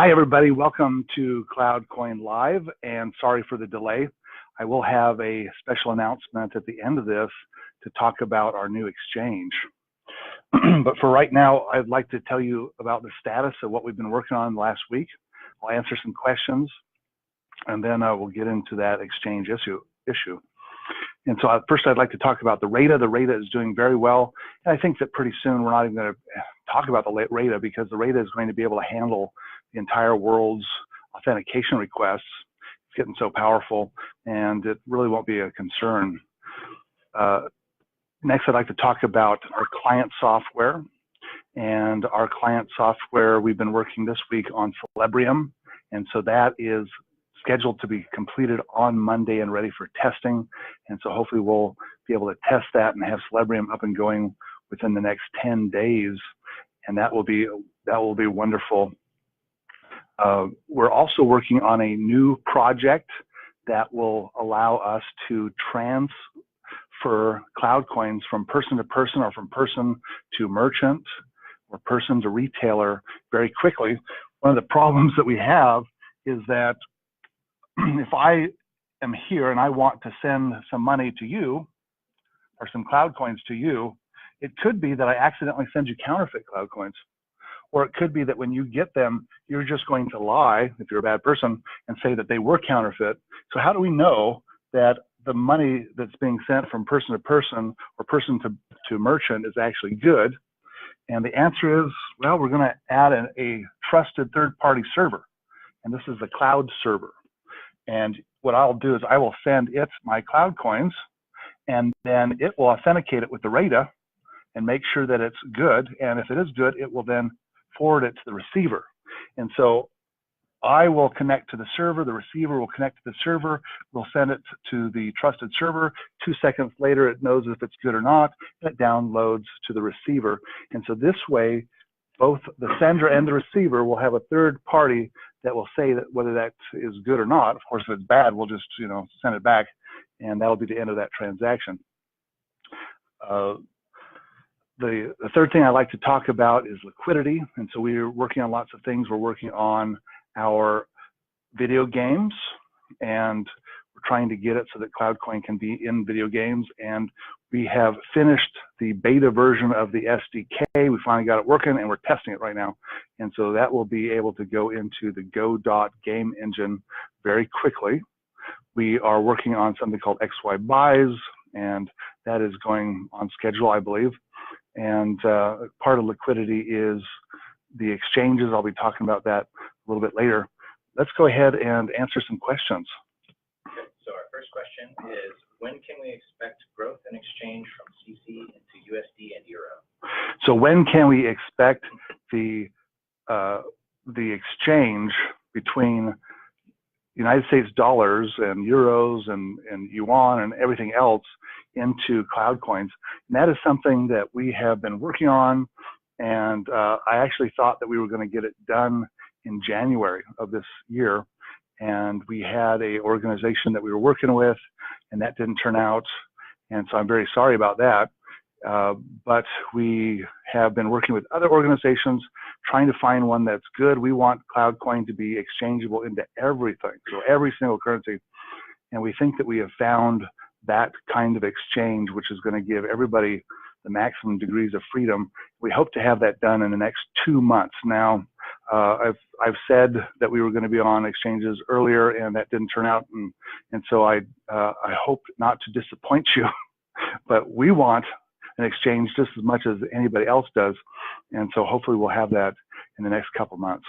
Hi, everybody. Welcome to CloudCoin Live, and sorry for the delay. I will have a special announcement at the end of this to talk about our new exchange. But for right now, I'd like to tell you about the status of what we've been working on last week. I'll answer some questions, and then we'll get into that exchange issue. And so first, I'd like to talk about the RAIDA. The RAIDA is doing very well. And I think that pretty soon we're not even going to talk about the RAIDA because the RAIDA is going to be able to handle the entire world's authentication requests. It's getting so powerful, and it really won't be a concern. Next, I'd like to talk about our client software. And our client software, we've been working this week on Celebrium. And so that is scheduled to be completed on Monday and ready for testing. And so hopefully we'll be able to test that and have Celebrium up and going within the next 10 days. And that will be wonderful. We're also working on a new project that will allow us to transfer cloud coins from person to person or from person to merchant or person to retailer very quickly. One of the problems that we have is that if I am here and I want to send some money to you or some cloud coins to you, it could be that I accidentally send you counterfeit cloud coins. Or it could be that when you get them, you're just going to lie, if you're a bad person, and say that they were counterfeit. So how do we know that the money that's being sent from person to person or person to merchant is actually good? And the answer is, well, we're going to add a trusted third-party server. And this is the cloud server. And what I'll do is I will send it my cloud coins, and then it will authenticate it with the RAIDA and make sure that it's good. And if it is good, it will then forward it to the receiver. And so I will connect to the server, the receiver will connect to the server, we'll send it to the trusted server. 2 seconds later, it knows if it's good or not, and it downloads to the receiver. And so this way, both the sender and the receiver will have a third party that will say that whether that is good or not. Of course, if it's bad, we'll just send it back, and that'll be the end of that transaction. The third thing I'd like to talk about is liquidity. And so we're working on lots of things. We're working on our video games, and we're trying to get it so that CloudCoin can be in video games. And we have finished the beta version of the SDK. We finally got it working, and we're testing it right now. And so that will be able to go into the Go.game engine very quickly. We are working on something called XY buys, and that is going on schedule, I believe. And part of liquidity is the exchanges. I'll be talking about that a little bit later. Let's go ahead and answer some questions. Okay, so our first question is, when can we expect growth in exchange from CC into USD and Euro? So when can we expect the exchange between United States dollars and euros and yuan and everything else into cloud coins? And that is something that we have been working on, and I actually thought that we were going to get it done in January of this year, and we had a organization that we were working with, and that didn't turn out, and so I'm very sorry about that. But we have been working with other organizations trying to find one that's good. We want CloudCoin to be exchangeable into everything, so every single currency. And we think that we have found that kind of exchange, which is going to give everybody the maximum degrees of freedom. We hope to have that done in the next 2 months. Now, I've said that we were going to be on exchanges earlier, and that didn't turn out. And so I hope not to disappoint you, but we want an exchange just as much as anybody else does. And so hopefully we'll have that in the next couple months.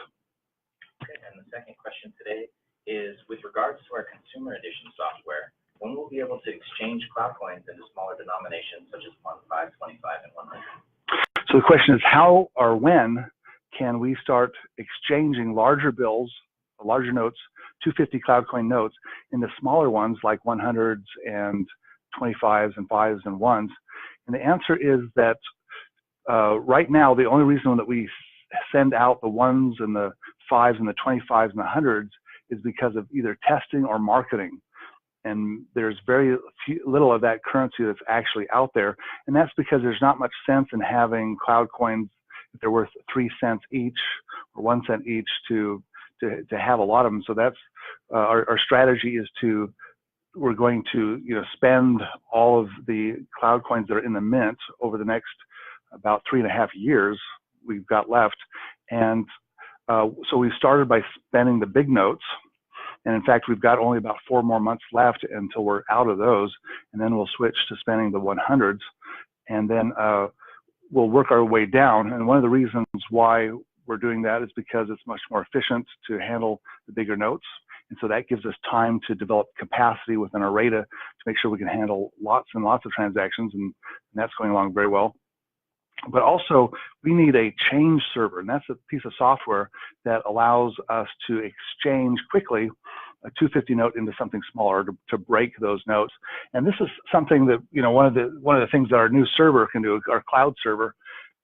Okay, and the second question today is, with regards to our consumer edition software, when will we be able to exchange cloud coins into smaller denominations such as 1, 5, 25, and 100? So the question is, how or when can we start exchanging larger bills, larger notes, 250 CloudCoin notes, into smaller ones like 100s and 25s and 5s and 1s? And the answer is that right now, the only reason that we send out the 1s and the 5s and the 25s and the 100s is because of either testing or marketing. And there's very little of that currency that's actually out there. And that's because there's not much sense in having cloud coins if they're worth 3 cents each or 1 cent each to to have a lot of them. So that's our strategy is we're going to spend all of the cloud coins that are in the mint over the next about 3.5 years we've got left. And so we started by spending the big notes. And in fact, we've got only about 4 more months left until we're out of those. And then we'll switch to spending the 100s. And then we'll work our way down. And one of the reasons why we're doing that is because it's much more efficient to handle the bigger notes. And so that gives us time to develop capacity within our RAIDA to make sure we can handle lots and lots of transactions. And that's going along very well. But also, we need a change server, and that's a piece of software that allows us to exchange quickly a 250 note into something smaller to break those notes. And this is something that one of the things that our new server can do, our cloud server.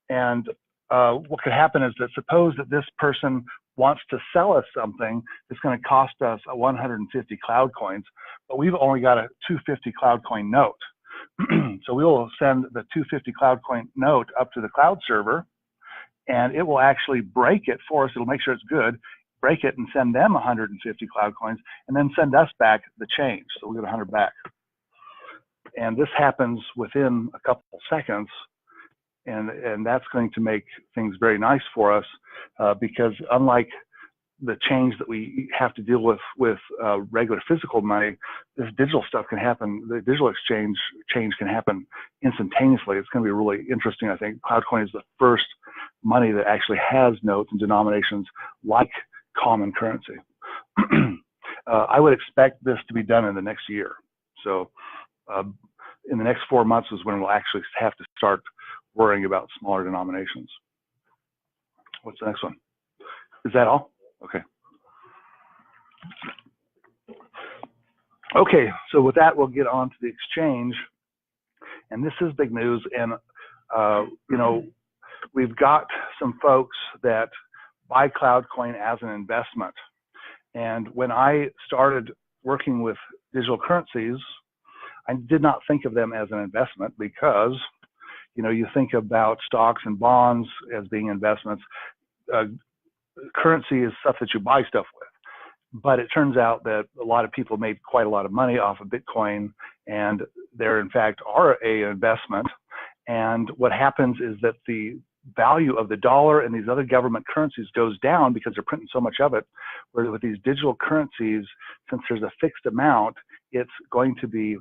And what could happen is that suppose that this person wants to sell us something that's going to cost us 150 cloud coins, but we've only got a 250 cloud coin note. So we will send the 250 cloud coin note up to the cloud server, and it will actually break it for us. It'll make sure it's good, break it, and send them 150 cloud coins, and then send us back the change. So we get 100 back. And this happens within a couple seconds, and that's going to make things very nice for us because unlike the change that we have to deal with regular physical money, this digital stuff can happen. The digital change can happen instantaneously. It's going to be really interesting. I think CloudCoin is the first money that actually has notes and denominations like common currency. I would expect this to be done in the next year. So in the next 4 months is when we'll actually have to start worrying about smaller denominations. What's the next one? Is that all? Okay. Okay, so with that, we'll get on to the exchange. And this is big news. And, we've got some folks that buy CloudCoin as an investment. And when I started working with digital currencies, I did not think of them as an investment because, you think about stocks and bonds as being investments. Currency is stuff that you buy stuff with, but it turns out that a lot of people made quite a lot of money off of Bitcoin, and there in fact are an investment. And what happens is that the value of the dollar and these other government currencies goes down because they're printing so much of it, where with these digital currencies, since there's a fixed amount, it's going to be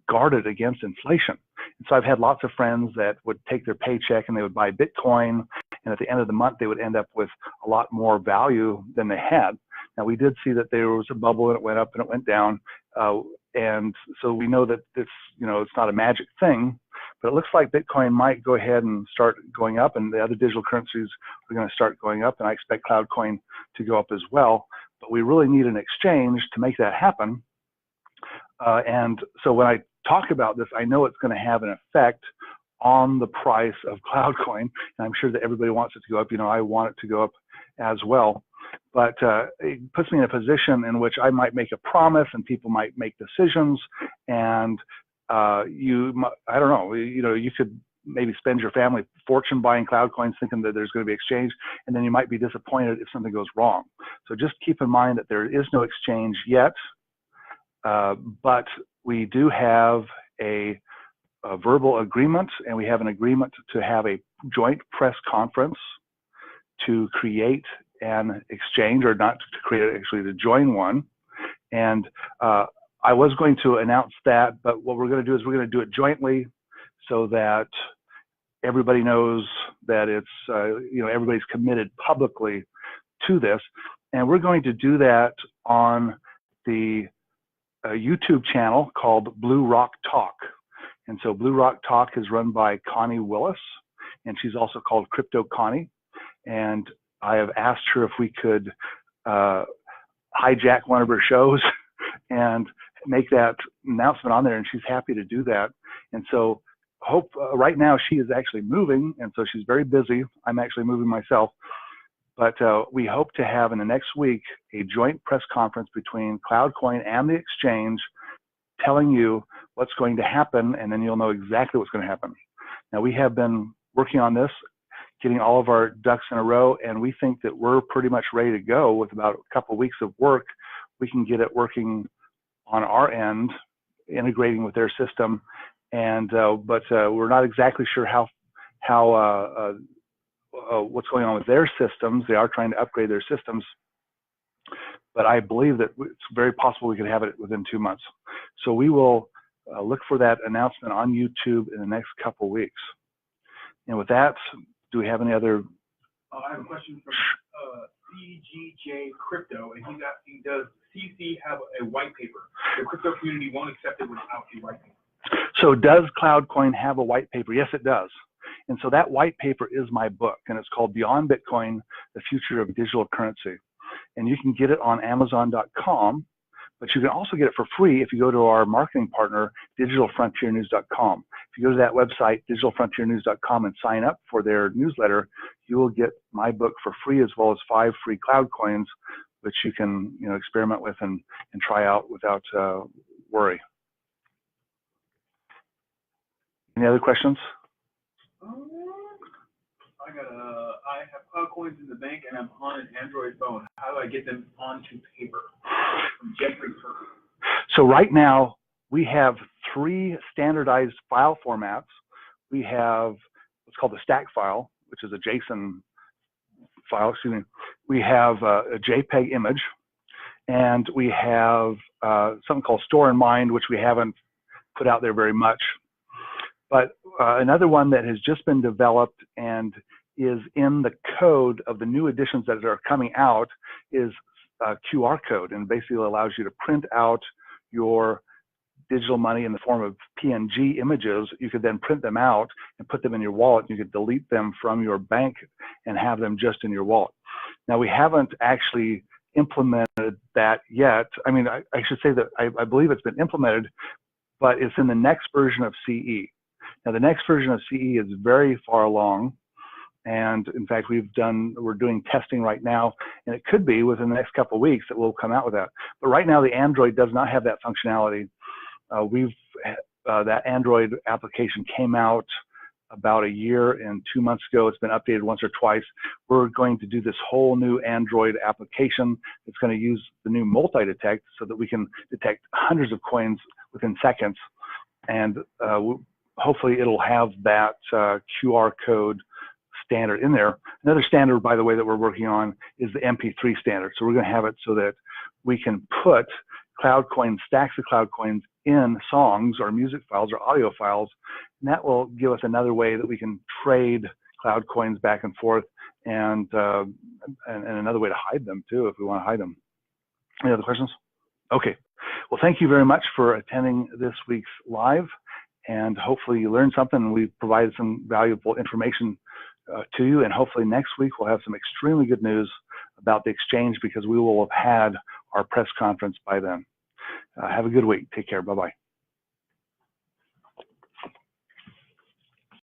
guarded against inflation. And so I've had lots of friends that would take their paycheck and they would buy Bitcoin, and at the end of the month they would end up with a lot more value than they had. Now we did see that there was a bubble and it went up and it went down, and so we know that it's not a magic thing, but it looks like Bitcoin might go ahead and start going up, and the other digital currencies are going to start going up, and I expect CloudCoin to go up as well. But we really need an exchange to make that happen. And so when I talk about this, I know it's going to have an effect on the price of CloudCoin, and I'm sure that everybody wants it to go up. I want it to go up as well. But it puts me in a position in which I might make a promise, and people might make decisions, and I don't know, you could maybe spend your family fortune buying CloudCoins thinking that there's going to be exchange, and then you might be disappointed if something goes wrong. So just keep in mind that there is no exchange yet. But we do have a verbal agreement, and we have an agreement to have a joint press conference to create an exchange, or not to create it, actually to join one. And I was going to announce that, but what we're going to do is we're going to do it jointly so that everybody knows that it's, everybody's committed publicly to this. And we're going to do that on the YouTube channel called Blue Rock Talk. And so Blue Rock Talk is run by Connie Willis, and she's also called Crypto Connie. And I have asked her if we could hijack one of her shows and make that announcement on there, and she's happy to do that. And so right now she is actually moving, and so she's very busy. I'm actually moving myself. But we hope to have in the next week a joint press conference between CloudCoin and the exchange, telling you what's going to happen, and then you'll know exactly what's going to happen. Now, we have been working on this. getting all of our ducks in a row, and we think that we're pretty much ready to go. With about a couple of weeks of work, we can get it working on our end, integrating with their system. And but we're not exactly sure how what's going on with their systems. They are trying to upgrade their systems, but I believe that it's very possible we could have it within 2 months. So we will look for that announcement on YouTube in the next couple of weeks. And with that, do we have any other? I have a question from CGJ Crypto, and he's asking, does CC have a white paper? The crypto community won't accept it without a white paper. So does CloudCoin have a white paper? Yes, it does. And so that white paper is my book, and it's called Beyond Bitcoin, The Future of Digital Currency. And you can get it on Amazon.com, but you can also get it for free if you go to our marketing partner, digitalfrontiernews.com. If you go to that website, digitalfrontiernews.com, and sign up for their newsletter, you will get my book for free, as well as 5 free CloudCoins, which you can experiment with and try out without worry. Any other questions? I have CloudCoins in the bank, and I'm on an Android phone. How do I get them onto paper? From Jeffrey Kirk. So right now, we have 3 standardized file formats. We have what's called a stack file, which is a JSON file, excuse me. We have a JPEG image, and we have something called Store in Mind, which we haven't put out there very much. But another one that has just been developed and is in the code of the new editions that are coming out is a QR code, and basically allows you to print out your digital money in the form of PNG images. You could then print them out and put them in your wallet. You could delete them from your bank and have them just in your wallet. Now, we haven't actually implemented that yet. I mean, I should say that I believe it's been implemented, but it's in the next version of CE. Now, the next version of CE is very far along, and in fact, we're doing testing right now, and it could be within the next couple of weeks that we'll come out with that. But right now, the Android does not have that functionality. That Android application came out about 1 year and 2 months ago. It's been updated once or twice. We're going to do this whole new Android application. It's going to use the new multi-detect so that we can detect hundreds of coins within seconds, and hopefully it'll have that QR code standard in there. Another standard, by the way, that we're working on is the MP3 standard. So we're going to have it so that we can put CloudCoin, stacks of CloudCoins in songs or music files or audio files, and that will give us another way that we can trade CloudCoins back and forth, and another way to hide them too, if we want to hide them. Any other questions? Okay. Well, thank you very much for attending this week's live, and hopefully you learned something and we've provided some valuable information to you. And hopefully next week we'll have some extremely good news about the exchange, because we will have had our press conference by then. Have a good week. Take care. Bye-bye.